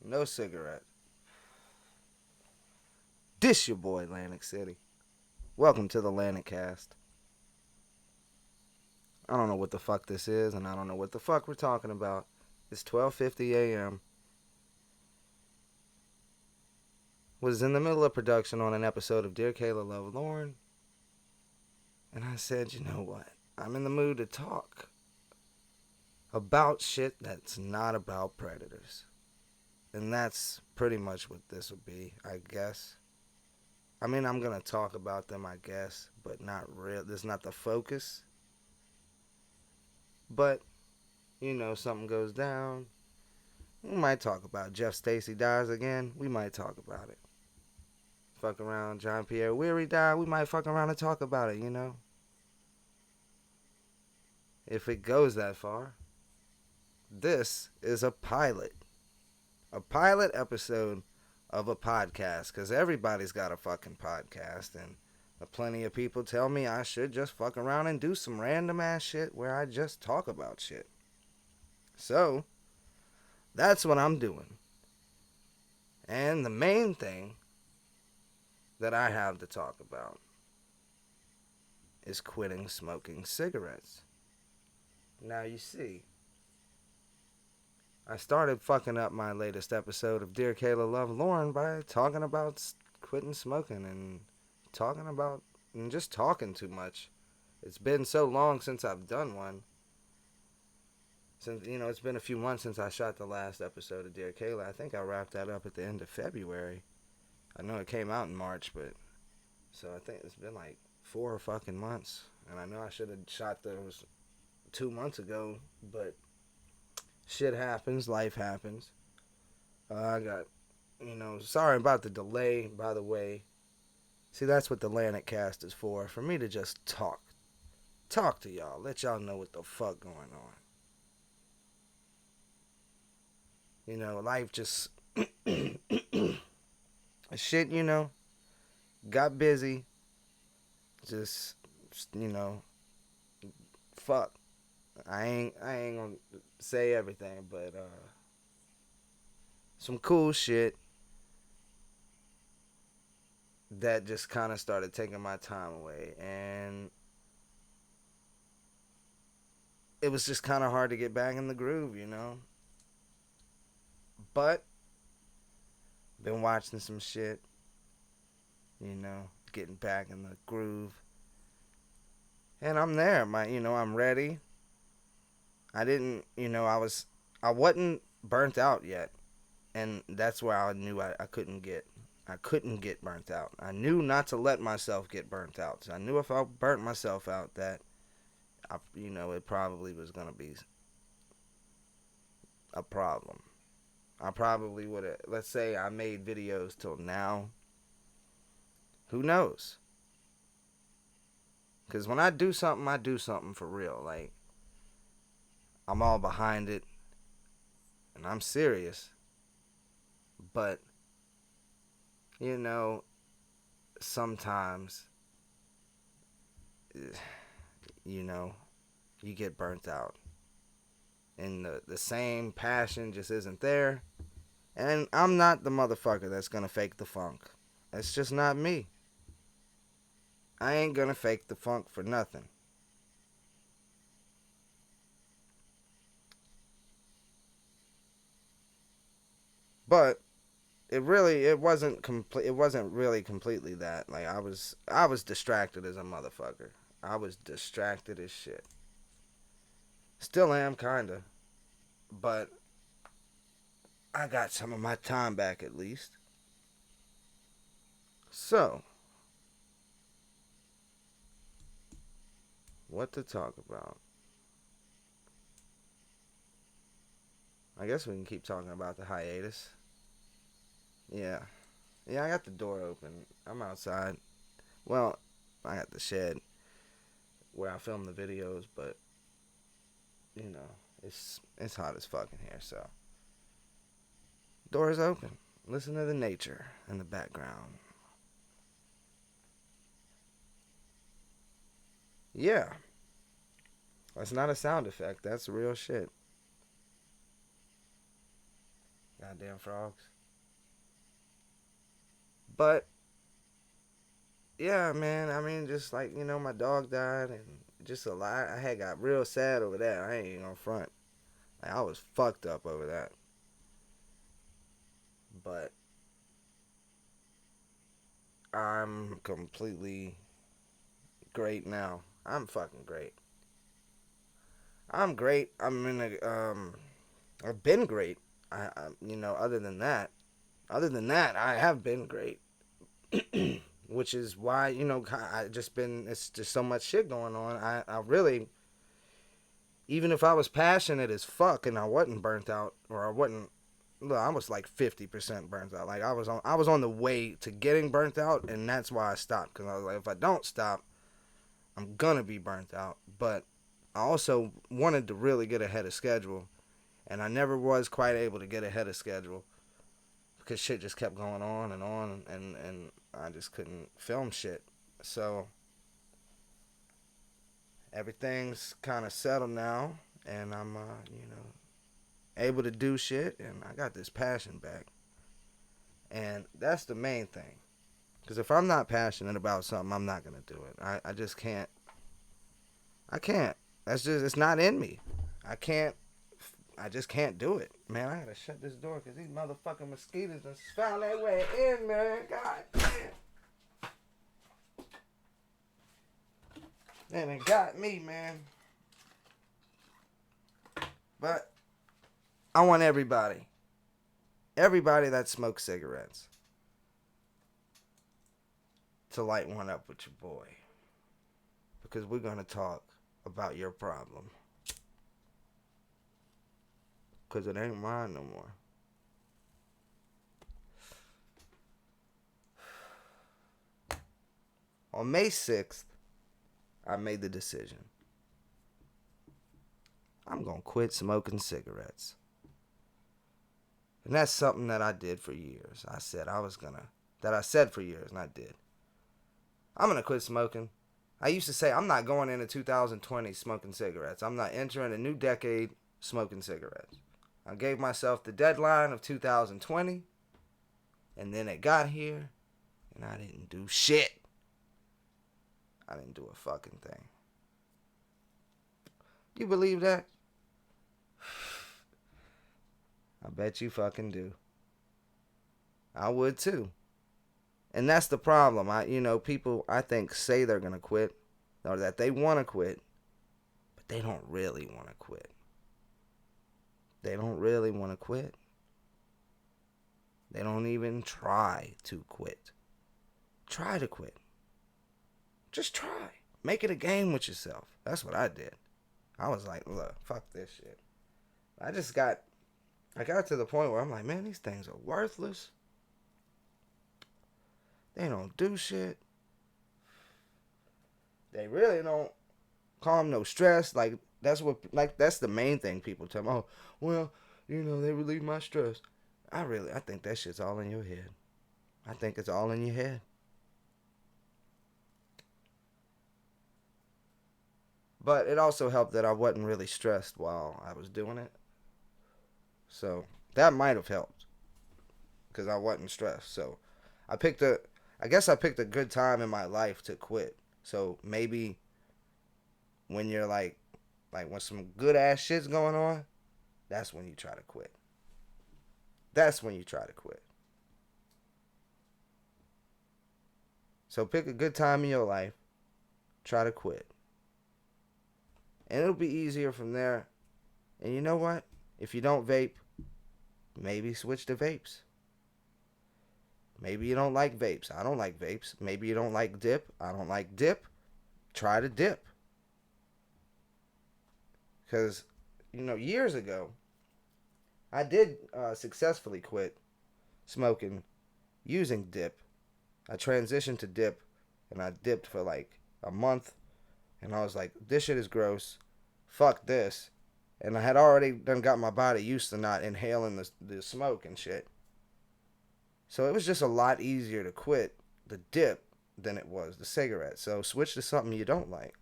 no cigarette. This your boy, LanticCity. Welcome to the LanticCast. I don't know what the fuck this is, and I don't know what the fuck we're talking about. It's 12:50 a.m. Was in the middle of production on an episode of Dear Kayla, Love Lorne, and I said, you know what? I'm in the mood to talk about shit that's not about predators. And that's pretty much what this will be, I guess. I mean, I'm going to talk about them, I guess, but not real. This is not the focus. But, something goes down. We might talk about it. Jeff Stacy dies again. We might talk about it. Fuck around. John Pierre Weary died. We might fuck around and talk about it, If it goes that far. This is a pilot. A pilot episode of a podcast. Because everybody's got a fucking podcast. And plenty of people tell me I should just fuck around and do some random ass shit where I just talk about shit. So, that's what I'm doing. And the main thing that I have to talk about is quitting smoking cigarettes. Now, you see, I started fucking up my latest episode of Dear Kayla, Love Lorne by talking about quitting smoking and just talking too much. It's been so long since I've done one. Since, it's been a few months since I shot the last episode of Dear Kayla. I think I wrapped that up at the end of February. I know it came out in March, but so I think it's been like 4 fucking months. And I know I should have shot those 2 months ago, but shit happens, life happens. I got, sorry about the delay, by the way. See, that's what the LanticCast is for me to just talk to y'all, let y'all know what the fuck going on. Life just shit, got busy. Just, fuck. I ain't gonna say everything, but some cool shit that just kind of started taking my time away, and it was just kind of hard to get back in the groove, But been watching some shit, getting back in the groove, and I'm there. I'm ready. I didn't, I wasn't burnt out yet, and that's where I knew I couldn't get burnt out. I knew not to let myself get burnt out. So I knew if I burnt myself out that, it probably was gonna be a problem. I probably would have, let's say I made videos till now. Who knows? Because when I do something for real. Like, I'm all behind it, and I'm serious. But, sometimes, you get burnt out. And the same passion just isn't there. And I'm not the motherfucker that's gonna fake the funk. That's just not me. I ain't gonna fake the funk for nothing. But it wasn't really completely that. Like, I was distracted as a motherfucker. I was distracted as shit. Still am, kinda. But I got some of my time back at least. So, what to talk about? I guess we can keep talking about the hiatus. Yeah. Yeah, I got the door open. I'm outside. Well, I got the shed where I film the videos, but it's hot as fuck in here, so door's open. Listen to the nature in the background. Yeah. That's not a sound effect. That's real shit. Goddamn frogs. But yeah, man. I mean, just like my dog died, and just a lot. I had got real sad over that. I ain't even gonna front. Like, I was fucked up over that. But I'm completely great now. I'm fucking great. I'm great. I'm in a I've been great. Other than that, I have been great. Which is why I just been. It's just so much shit going on. I really, even if I was passionate as fuck and I wasn't burnt out, or I wasn't. Look, I was like 50% burnt out. Like I was on the way to getting burnt out, and that's why I stopped. Because I was like, if I don't stop, I'm gonna be burnt out. But I also wanted to really get ahead of schedule, and I never was quite able to get ahead of schedule because shit just kept going on, and I just couldn't film shit. So everything's kind of settled now, and I'm able to do shit, and I got this passion back, and that's the main thing. Because if I'm not passionate about something, I'm not gonna do it. I just can't. I can't. That's just it's not in me. I can't. I just can't do it, man. I gotta shut this door because these motherfucking mosquitoes just found their way in, man. God damn. Man, it got me, man. But I want everybody that smokes cigarettes, to light one up with your boy. Because we're gonna talk about your problem. Because it ain't mine no more. On May 6th, I made the decision. I'm gonna quit smoking cigarettes. And that's something that I did for years. I said for years, and I did. I'm gonna quit smoking. I used to say I'm not going into 2020 smoking cigarettes. I'm not entering a new decade smoking cigarettes. I gave myself the deadline of 2020, and then it got here, and I didn't do shit. I didn't do a fucking thing. You believe that? I bet you fucking do. I would too. And that's the problem. People I think say they're gonna quit, or that they want to quit, but they don't really want to quit. They don't really want to quit. They don't even try to quit. Try to quit. Just try. Make it a game with yourself. That's what I did. I was like, look, fuck this shit. I got to the point where I'm like, man, these things are worthless. They don't do shit. They really don't calm no stress. That's the main thing people tell me. Oh, well, they relieve my stress. I think that shit's all in your head. I think it's all in your head. But it also helped that I wasn't really stressed while I was doing it. So that might have helped because I wasn't stressed. So I picked a, I guess I picked a good time in my life to quit. So maybe when you're like when some good ass shit's going on, that's when you try to quit. That's when you try to quit. So pick a good time in your life, try to quit. And it'll be easier from there. And you know what? If you don't vape, maybe switch to vapes. Maybe you don't like vapes. I don't like vapes. Maybe you don't like dip. I don't like dip. Try to dip. Because, years ago, I did successfully quit smoking using dip. I transitioned to dip, and I dipped for like a month, and I was like, this shit is gross. Fuck this. And I had already done got my body used to not inhaling the smoke and shit. So it was just a lot easier to quit the dip than it was the cigarette. So switch to something you don't like.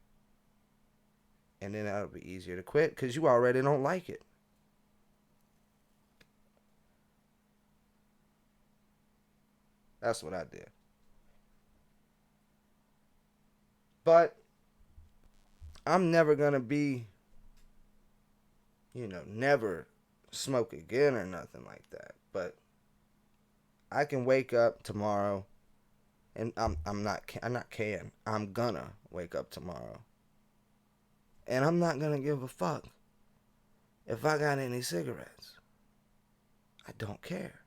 And then that'll be easier to quit because you already don't like it. That's what I did. But I'm never going to be, never smoke again or nothing like that. But I can wake up tomorrow and I'm gonna wake up tomorrow. And I'm not gonna give a fuck if I got any cigarettes. I don't care.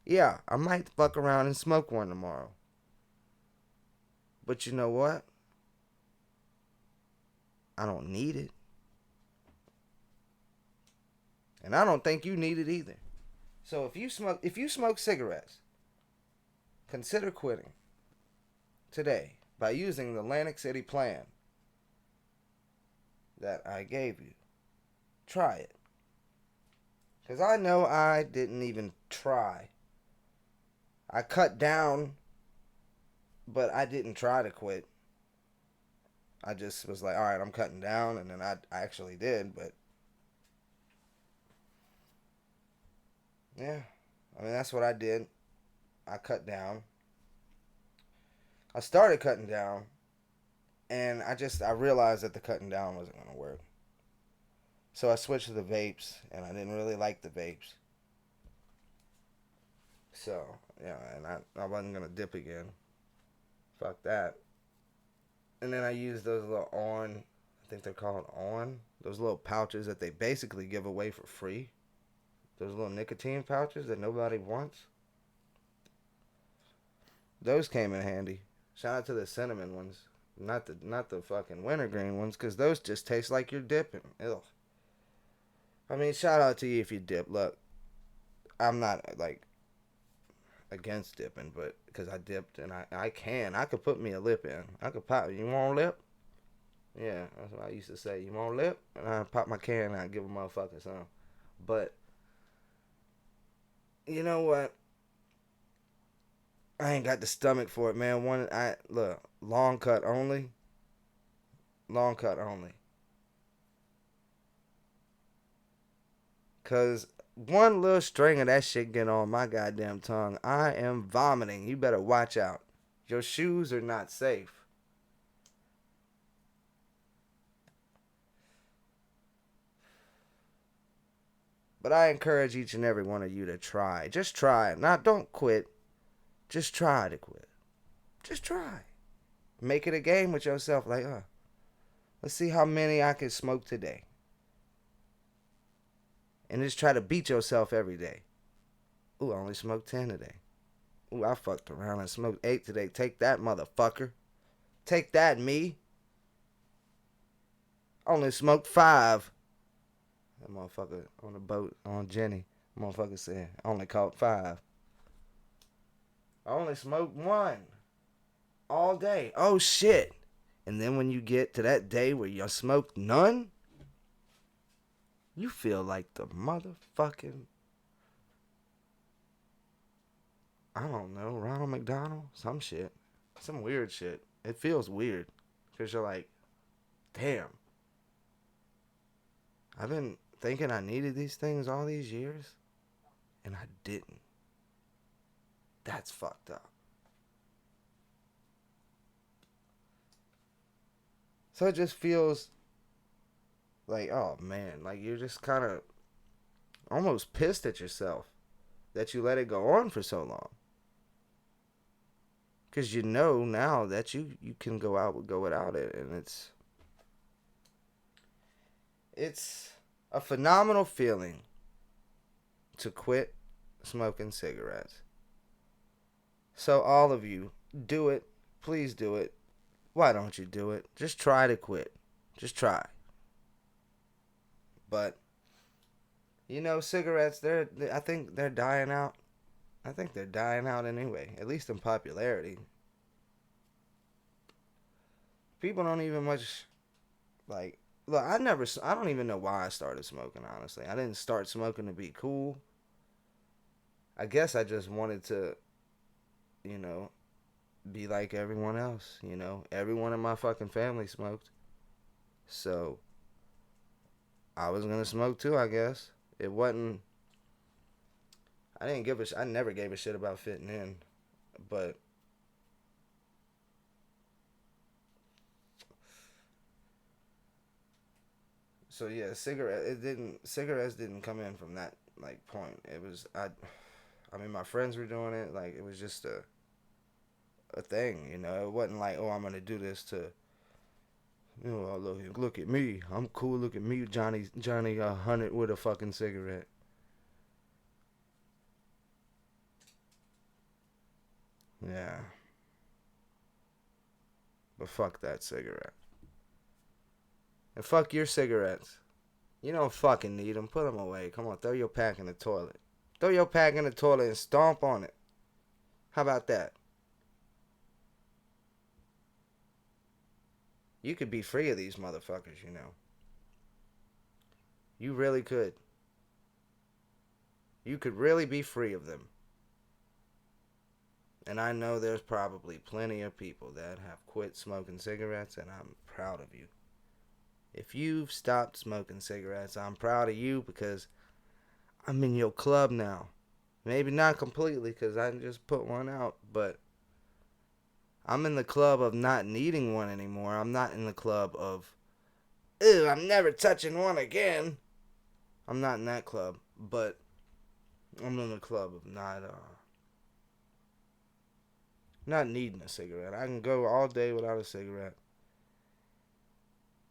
Yeah, I might fuck around and smoke one tomorrow. But you know what? I don't need it. And I don't think you need it either. So if you smoke cigarettes, consider quitting today by using the LanticCity plan that I gave you. Try it. Because I know I didn't even try. I cut down, but I didn't try to quit. I just was like, all right, I'm cutting down, and then I actually did, but yeah, I mean, that's what I did. I cut down. I started cutting down, and I realized that the cutting down wasn't going to work. So I switched to the vapes, and I didn't really like the vapes. So, yeah, and I wasn't going to dip again. Fuck that. And then I used those little I think they're called those little pouches that they basically give away for free. Those little nicotine pouches that nobody wants. Those came in handy. Shout out to the cinnamon ones. Not the fucking wintergreen ones, because those just taste like you're dipping. Ugh. I mean, shout out to you if you dip. Look, I'm not, like, against dipping, but because I dipped and I could put me a lip in. I could pop. You want a lip? Yeah, that's what I used to say. You want a lip? And I pop my can and I give a motherfucker some. But you know what? I ain't got the stomach for it, man. Look, long cut only. Long cut only. Cause one little string of that shit get on my goddamn tongue, I am vomiting. You better watch out. Your shoes are not safe. But I encourage each and every one of you to try. Just try. Now, don't quit. Just try to quit. Just try. Make it a game with yourself. Like, let's see how many I can smoke today. And just try to beat yourself every day. Ooh, I only smoked 10 today. Ooh, I fucked around and smoked 8 today. Take that, motherfucker. Take that, me. I only smoked 5. That motherfucker on the boat on Jenny. Motherfucker said, I only caught 5. I only smoked 1 all day. Oh, shit. And then when you get to that day where you smoked none, you feel like the motherfucking, I don't know, Ronald McDonald? Some shit. Some weird shit. It feels weird. Because you're like, damn. I've been thinking I needed these things all these years, and I didn't. That's fucked up. So it just feels like, oh man, like you're just kind of almost pissed at yourself that you let it go on for so long. Because you know now that you can go without it, and it's a phenomenal feeling to quit smoking cigarettes. So all of you, do it. Please do it. Why don't you do it? Just try to quit. Just try. But cigarettes, I think they're dying out. I think they're dying out anyway, at least in popularity. People don't even much like look, I don't even know why I started smoking, honestly. I didn't start smoking to be cool. I guess I just wanted to, you know, be like everyone else, Everyone in my fucking family smoked. So I was gonna smoke too, I guess. It wasn't. I didn't give a. I never gave a shit about fitting in, but so yeah, cigarette. It didn't. Cigarettes didn't come in from that like point. It was I. I mean, my friends were doing it. Like it was just a thing. You know, it wasn't like, oh, I'm gonna do this to. You know, look at me. I'm cool. Look at me, Johnny 100 with a fucking cigarette. Yeah, but fuck that cigarette. And fuck your cigarettes. You don't fucking need them. Put them away. Come on, throw your pack in the toilet. Throw your pack in the toilet and stomp on it. How about that? You could be free of these motherfuckers, you know. You really could. You could really be free of them. And I know there's probably plenty of people that have quit smoking cigarettes, and I'm proud of you. If you've stopped smoking cigarettes, I'm proud of you because I'm in your club now. Maybe not completely because I just put one out, but I'm in the club of not needing one anymore. I'm not in the club of, ew, I'm never touching one again. I'm not in that club, but I'm in the club of not needing a cigarette. I can go all day without a cigarette,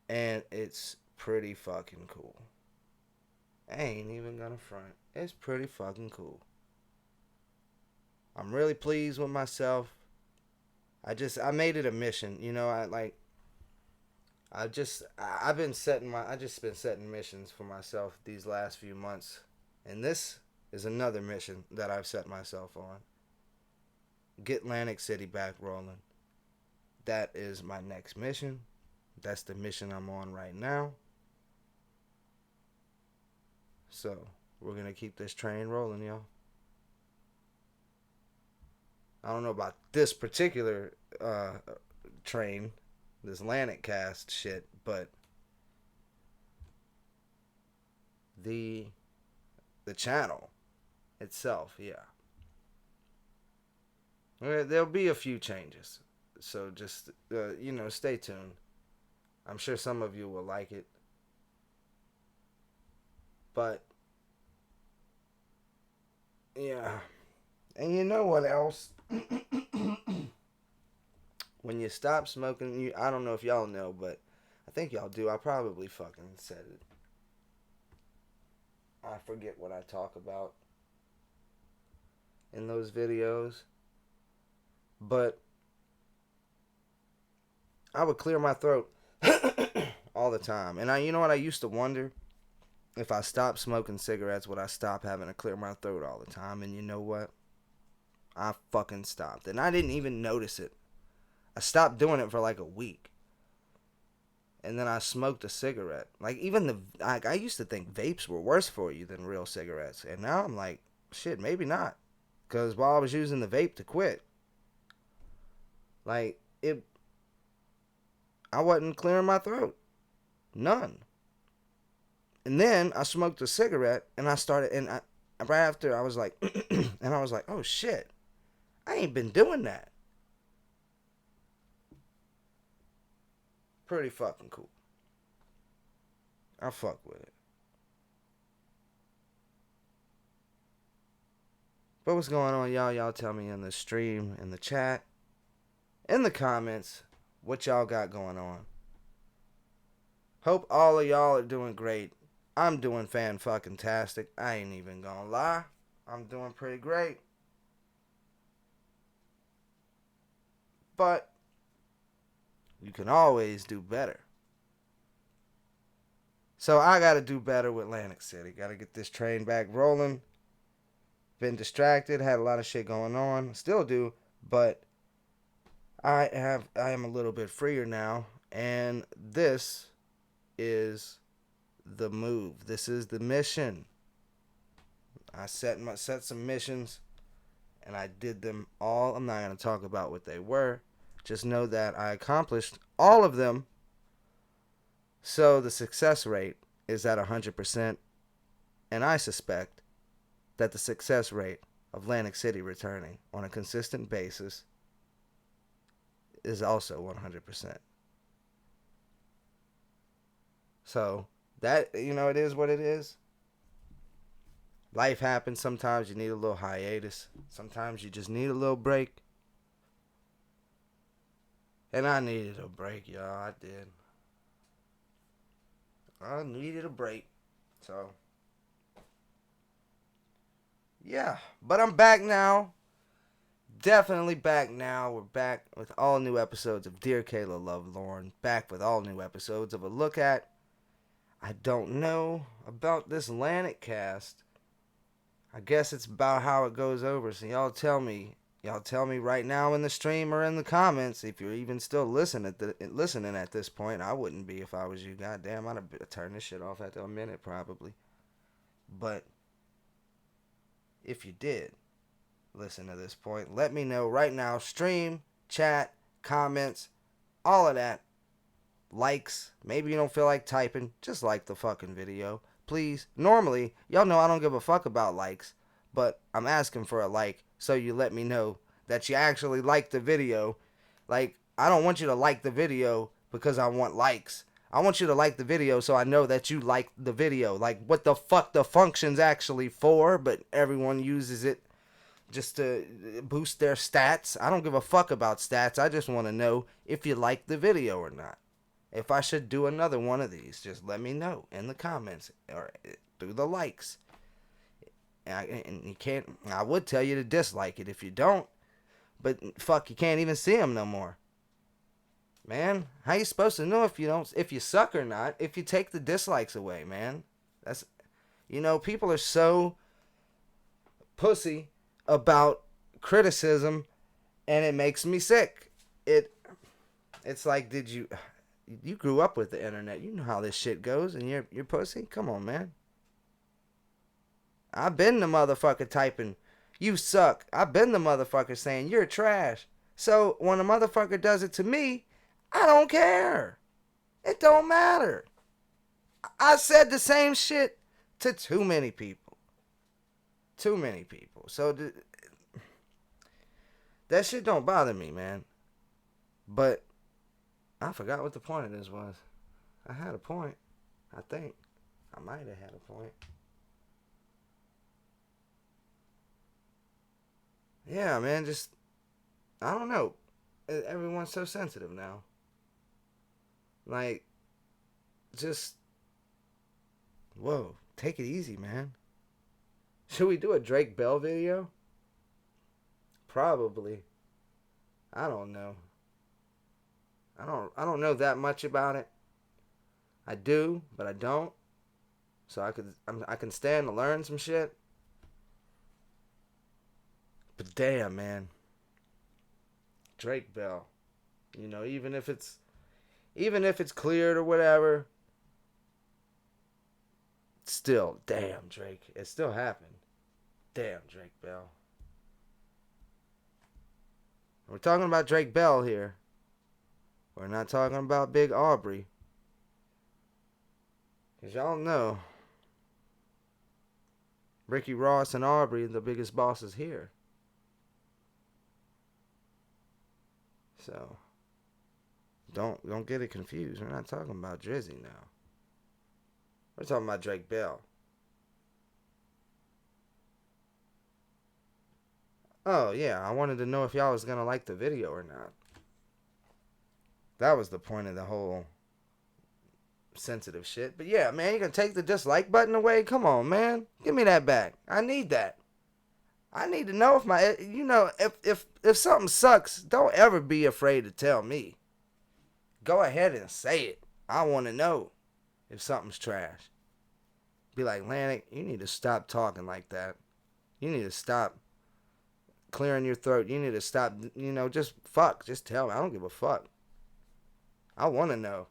and it's pretty fucking cool. I ain't even gonna front. It's pretty fucking cool. I'm really pleased with myself. I made it a mission. You know, I just been setting missions for myself these last few months. And this is another mission that I've set myself on. Get LanticCity back rolling. That is my next mission. That's the mission I'm on right now. So, we're going to keep this train rolling, y'all. I don't know about this particular train, this LanticCast shit, but the channel itself, yeah. There'll be a few changes, so just stay tuned. I'm sure some of you will like it, but yeah. And you know what else? When you stop smoking, I don't know if y'all know, but I think y'all do. I probably fucking said it. I forget what I talk about in those videos, but I would clear my throat all the time. And you know what? I used to wonder if I stopped smoking cigarettes, would I stop having to clear my throat all the time? And you know what? I fucking stopped, and I didn't even notice it. I stopped doing it for like a week. And then I smoked a cigarette. Like, even I used to think vapes were worse for you than real cigarettes. And now I'm like, shit, maybe not. Because while I was using the vape to quit, like, I wasn't clearing my throat. None. And then I smoked a cigarette, and I started, right after I was like, and I was like, oh shit, I ain't been doing that. Pretty fucking cool. I fuck with it. But what's going on, y'all? Y'all tell me in the stream, in the chat, in the comments, what y'all got going on. Hope all of y'all are doing great. I'm doing fan-fucking-tastic. I ain't even gonna lie. I'm doing pretty great. But you can always do better. So I gotta do better with Lantic-City. Gotta get this train back rolling. Been distracted, had a lot of shit going on. Still do, but I am a little bit freer now, and this is the move. This is the mission. I set some missions, and I did them all. I'm not gonna talk about what they were. Just know that I accomplished all of them. So the success rate is at 100%. And I suspect that the success rate of Atlantic City returning on a consistent basis is also 100%. So that, it is what it is. Life happens. Sometimes you need a little hiatus. Sometimes you just need a little break. And I needed a break, y'all. I did. I needed a break. So, yeah. But I'm back now. Definitely back now. We're back with all new episodes of Dear Kayla, Love Lorne. Back with all new episodes of A Look At. I don't know about this LanticCast. I guess it's about how it goes over. So y'all tell me right now in the stream or in the comments if you're even still listening at this point. I wouldn't be if I was you. Goddamn, I'd have turned this shit off after a minute probably. But if you did listen to this point, let me know right now. Stream, chat, comments, all of that. Likes. Maybe you don't feel like typing. Just like the fucking video. Please. Normally, y'all know I don't give a fuck about likes. But I'm asking for a like so you let me know that you actually like the video. Like, I don't want you to like the video because I want likes. I want you to like the video so I know that you like the video. Like, what the fuck the function's actually for, but everyone uses it just to boost their stats. I don't give a fuck about stats. I just want to know if you like the video or not. If I should do another one of these, just let me know in the comments or through the likes. And you can't. I would tell you to dislike it if you don't, but fuck, you can't even see them no more. Man, how you supposed to know if you suck or not if you take the dislikes away, man? That's, people are so pussy about criticism, and it makes me sick. It's like, you grew up with the internet. You know how this shit goes, and you're pussy? Come on, man. I've been the motherfucker typing, you suck. I've been the motherfucker saying, you're trash. So when a motherfucker does it to me, I don't care. It don't matter. I said the same shit to too many people. Too many people. So that shit don't bother me, man. But I forgot what the point of this was. I had a point. I think. I might have had a point. Yeah, man, just, I don't know. Everyone's so sensitive now. Like, just, whoa, take it easy, man. Should we do a Drake Bell video? Probably. I don't know. I don't know that much about it. I do, but I don't. So I can stand to learn some shit. But damn, man. Drake Bell. Even if it's cleared or whatever, still, damn, Drake. It still happened. Damn, Drake Bell. We're talking about Drake Bell here. We're not talking about Big Aubrey. Because y'all know, Ricky Ross and Aubrey are the biggest bosses here. So, don't get it confused. We're not talking about Drizzy now. We're talking about Drake Bell. Oh, yeah, I wanted to know if y'all was going to like the video or not. That was the point of the whole sensitive shit. But yeah, man, you can take the dislike button away? Come on, man. Give me that back. I need that. I need to know if something sucks, don't ever be afraid to tell me. Go ahead and say it. I want to know if something's trash. Be like, Lantic, you need to stop talking like that. You need to stop clearing your throat. You need to stop, just fuck. Just tell me. I don't give a fuck. I want to know.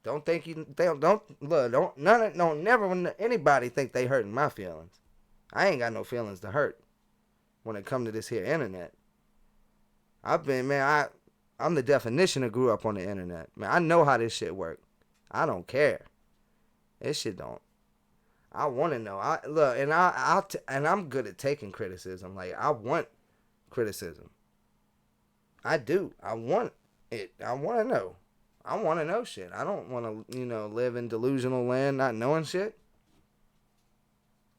Don't think don't never anybody think they hurting my feelings. I ain't got no feelings to hurt when it come to this here internet. I'm the definition of grew up on the internet. Man, I know how this shit work. I don't care. This shit don't. I want to know. I look, and and I'm good at taking criticism. Like I want criticism. I do. I want it. I want to know. I want to know shit. I don't want to, live in delusional land not knowing shit.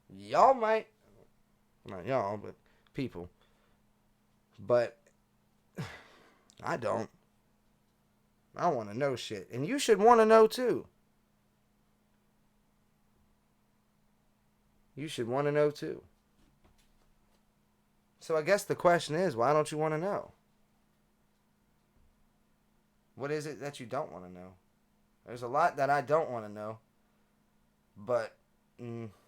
Y'all might, not y'all, but people. But I don't. I want to know shit, and you should want to know too. You should want to know too. So I guess the question is, why don't you want to know? What is it that you don't want to know? There's a lot that I don't want to know, but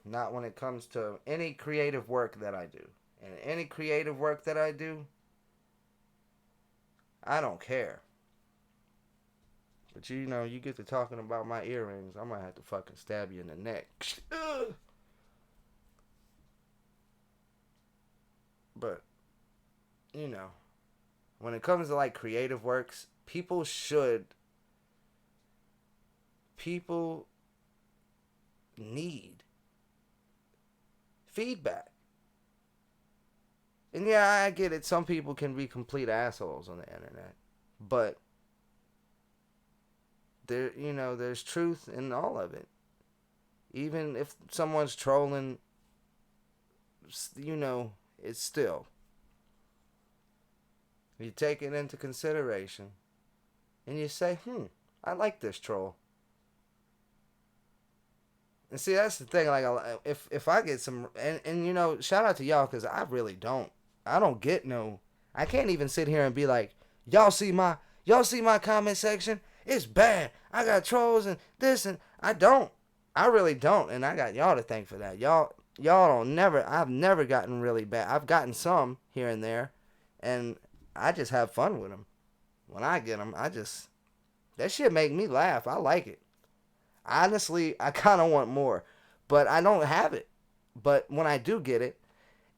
not when it comes to any creative work that I do. And any creative work that I do, I don't care. But you get to talking about my earrings, I might have to fucking stab you in the neck. But, you know, when it comes to like creative works, people need feedback. And yeah, I get it. Some people can be complete assholes on the internet. But there's truth in all of it. Even if someone's trolling, it's still, you take it into consideration and you say, I like this troll. And see, that's the thing. Like, if I get some, and shout out to y'all, because I really don't. I don't get no. I can't even sit here and be like, y'all see my comment section? It's bad. I got trolls and this, and I don't. I really don't, and I got y'all to thank for that. Y'all don't never. I've never gotten really bad. I've gotten some here and there, and I just have fun with them. When I get them, that shit make me laugh. I like it. Honestly, I kind of want more, but I don't have it. But when I do get it,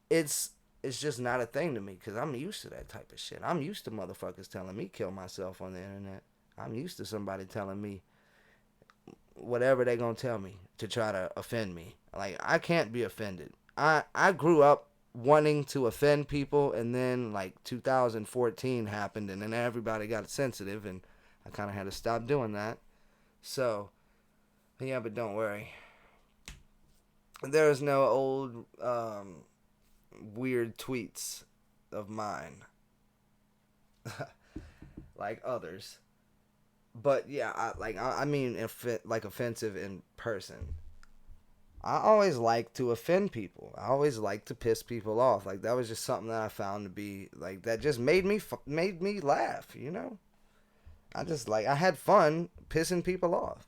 it's just not a thing to me because I'm used to that type of shit. I'm used to motherfuckers telling me kill myself on the internet. I'm used to somebody telling me whatever they gonna tell me to try to offend me. Like, I can't be offended. I grew up wanting to offend people, and then like 2014 happened, and then everybody got sensitive, and I kind of had to stop doing that. So yeah, but don't worry. There's no old weird tweets of mine like others. But yeah, I mean, like offensive in person. I always like to offend people. I always like to piss people off. Like, that was just something that I found to be like, that just made me laugh. I had fun pissing people off.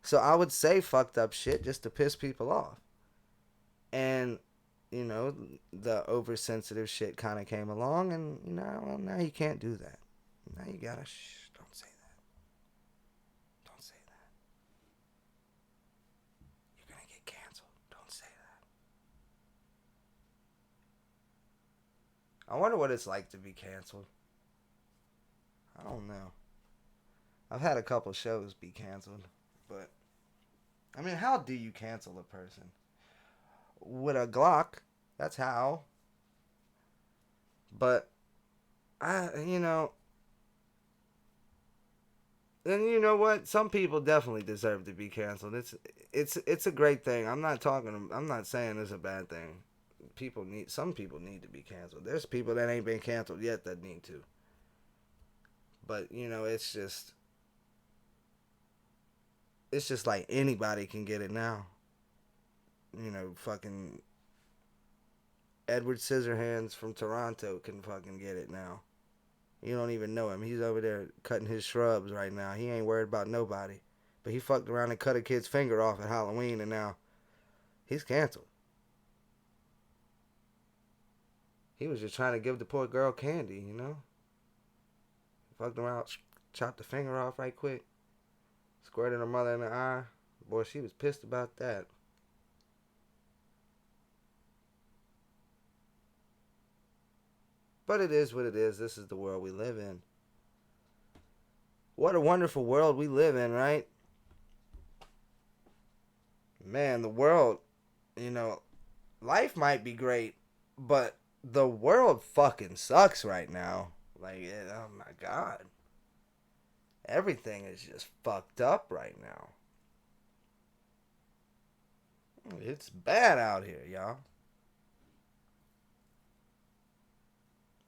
So I would say fucked up shit just to piss people off. And the oversensitive shit kind of came along, and now you can't do that. Now you gotta don't say that. Don't say that. You're gonna get canceled. Don't say that. I wonder what it's like to be canceled. I don't know. I've had a couple shows be canceled, but I mean, how do you cancel a person? With a Glock, that's how. But and you know what? Some people definitely deserve to be canceled. It's a great thing. I'm not saying it's a bad thing. Some people need to be canceled. There's people that ain't been canceled yet that need to. But it's just like anybody can get it now. Fucking Edward Scissorhands from Toronto can fucking get it now. You don't even know him. He's over there cutting his shrubs right now. He ain't worried about nobody. But he fucked around and cut a kid's finger off at Halloween, and now he's canceled. He was just trying to give the poor girl candy. Fucked around, chopped the finger off right quick, squirted her mother in the eye. Boy, she was pissed about that. But it is what it is. This is the world we live in. What a wonderful world we live in, right? Man, the world, you know, life might be great, but the world fucking sucks right now. Like, oh my god. Everything is just fucked up right now. It's bad out here, y'all.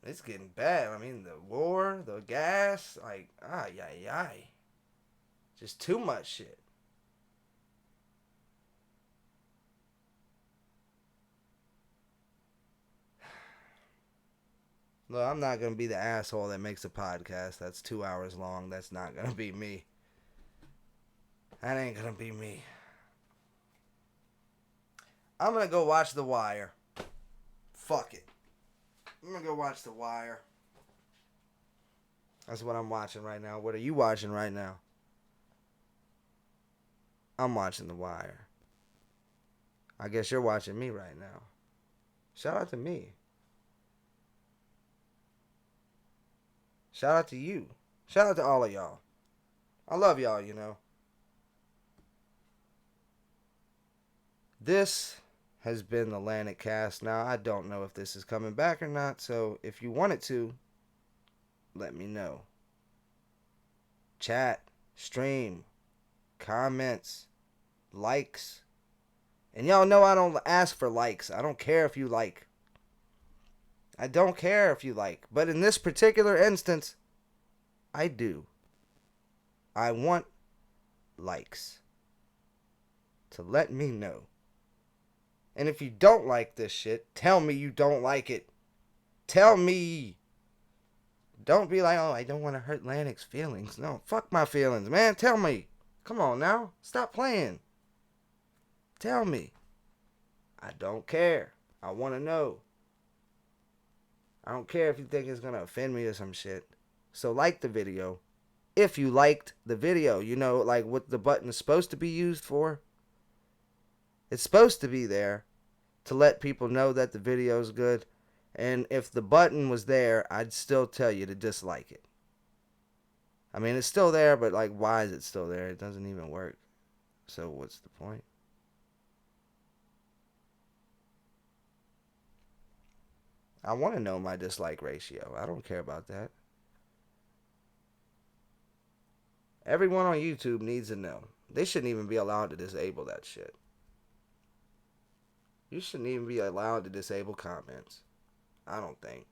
It's getting bad. I mean, the war, the gas, like, ay, ay, ay. Just too much shit. Look, I'm not going to be the asshole that makes a podcast that's 2 hours long. That's not going to be me. That ain't going to be me. I'm going to go watch The Wire. Fuck it. I'm going to go watch The Wire. That's what I'm watching right now. What are you watching right now? I'm watching The Wire. I guess you're watching me right now. Shout out to me. Shout out to you. Shout out to all of y'all. I love y'all, you know. This has been the LanticCast. Now, I don't know if this is coming back or not, so if you want it to, let me know. Chat, stream, comments, likes. And y'all know I don't ask for likes. I don't care if you like. I don't care if you like. But in this particular instance, I do. I want likes to let me know. And if you don't like this shit, tell me you don't like it. Tell me. Don't be like, oh, I don't want to hurt Lantic's feelings. No, fuck my feelings, man. Tell me. Come on now. Stop playing. Tell me. I don't care. I want to know. I don't care if you think it's going to offend me or some shit. So like the video. If you liked the video, you know, like what the button is supposed to be used for. It's supposed to be there to let people know that the video is good. And if the button was there, I'd still tell you to dislike it. I mean, it's still there, but like, why is it still there? It doesn't even work. So what's the point? I want to know my dislike ratio. I don't care about that. Everyone on YouTube needs to know. They shouldn't even be allowed to disable that shit. You shouldn't even be allowed to disable comments. I don't think.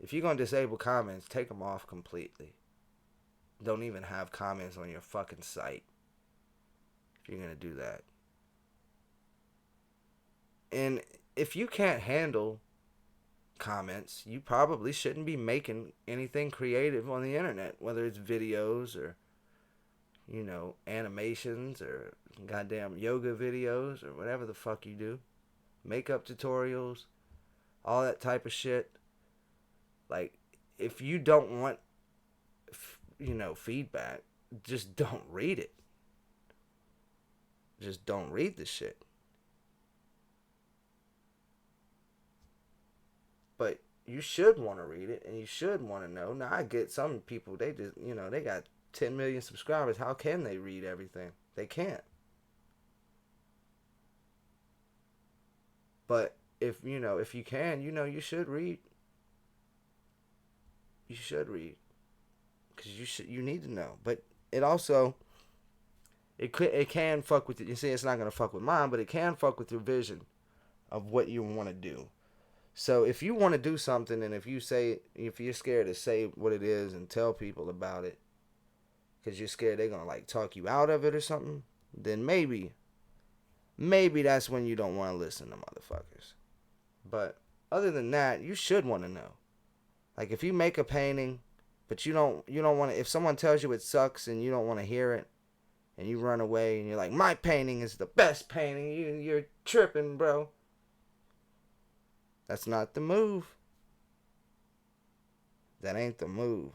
If you're going to disable comments, take them off completely. Don't even have comments on your fucking site if you're going to do that. And if you can't handle comments, you probably shouldn't be making anything creative on the internet, whether it's videos or, you know, animations or goddamn yoga videos or whatever the fuck you do. Makeup tutorials, all that type of shit. Like, if you don't want, you know, feedback, just don't read it. Just don't read the shit. But you should want to read it and you should want to know. Now, I get some people, they just, you know, they got 10 million subscribers. How can they read everything? They can't. But if, you know, if you can, you know, you should read. You should read. Because you need to know. But it also, it can fuck with it. You see, it's not going to fuck with mine, but it can fuck with your vision of what you want to do. So if you want to do something and if you're scared to say what it is and tell people about it because you're scared they're going to like talk you out of it or something, then maybe that's when you don't want to listen to motherfuckers. But other than that, you should want to know. Like if you make a painting, but you don't want to, if someone tells you it sucks and you don't want to hear it and you run away and you're like, my painting is the best painting, you're tripping, bro. That's not the move. That ain't the move.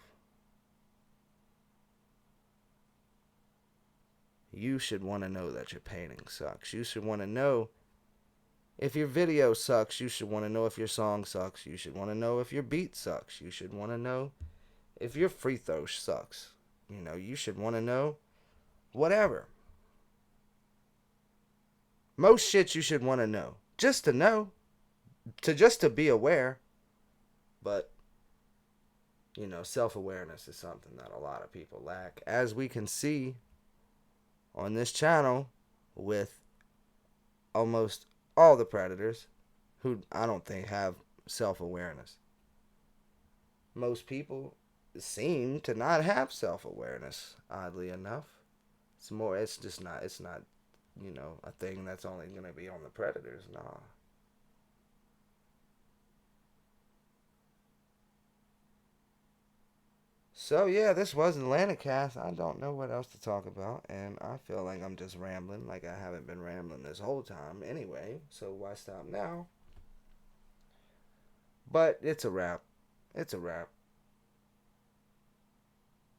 You should want to know that your painting sucks. You should want to know if your video sucks. You should want to know if your song sucks. You should want to know if your beat sucks. You should want to know if your free throw sucks. You know, you should want to know whatever. Most shit you should want to know. Just to know. Just to be aware. But, self awareness is something that a lot of people lack. As we can see on this channel with almost all the predators who I don't think have self awareness. Most people seem to not have self awareness, oddly enough. It's not, a thing that's only going to be on the predators. Nah. So yeah, this was LanticCast. I don't know what else to talk about, and I feel like I'm just rambling, like I haven't been rambling this whole time anyway. So why stop now? But it's a wrap. It's a wrap.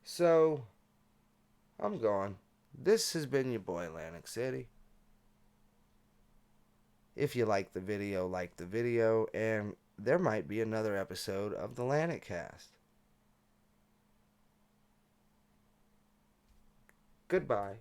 So I'm gone. This has been your boy Atlantic City. If you like the video, and there might be another episode of the LanticCast. Goodbye.